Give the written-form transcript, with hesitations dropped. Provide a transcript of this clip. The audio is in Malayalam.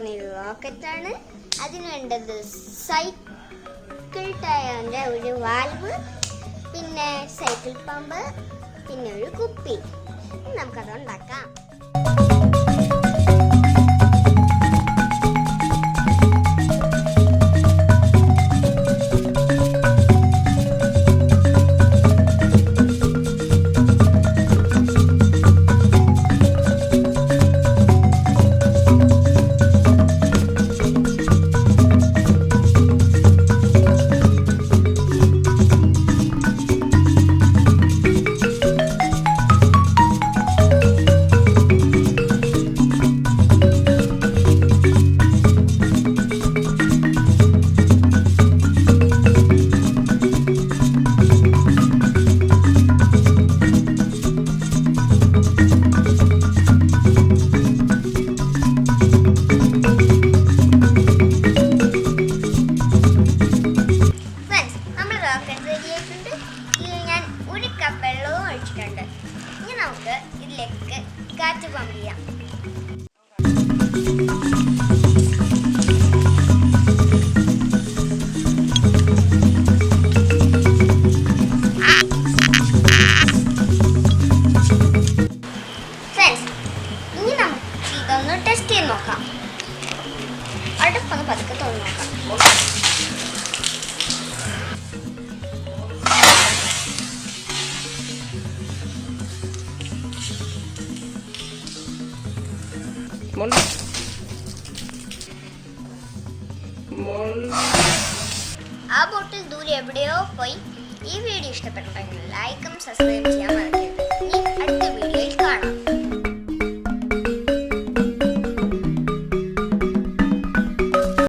പോകുന്ന റോക്കറ്റാണ്. അതിന് വേണ്ടത് സൈക്കിൾ ടയറിൻ്റെ ഒരു വാൽവ്, പിന്നെ സൈക്കിൾ പമ്പ്, പിന്നെ ഒരു കുപ്പി. നമുക്കത് ഉണ്ടാക്കാം. ഞാൻ ഒരു കപ്പ് വെള്ളവും ഒഴിച്ചിട്ടുണ്ട്. ഇനി നമുക്ക് ഇതിലേക്ക് കാറ്റ് പമ്പ് ചെയ്യാം. ഫ്രണ്ട്സ്, ഇനി നമുക്ക് ഇതൊന്ന് ടെസ്റ്റ് ചെയ്ത് നോക്കാം. അടുപ്പൊന്ന് പതുക്കെ തുറന്ന് നോക്കാം. ആ ബോട്ടിൽ ദൂരെ എവിടെയോ പോയി. ഈ വീഡിയോ ഇഷ്ടപ്പെട്ടിട്ടുണ്ടെങ്കിൽ ലൈക്കും സബ്സ്ക്രൈബ്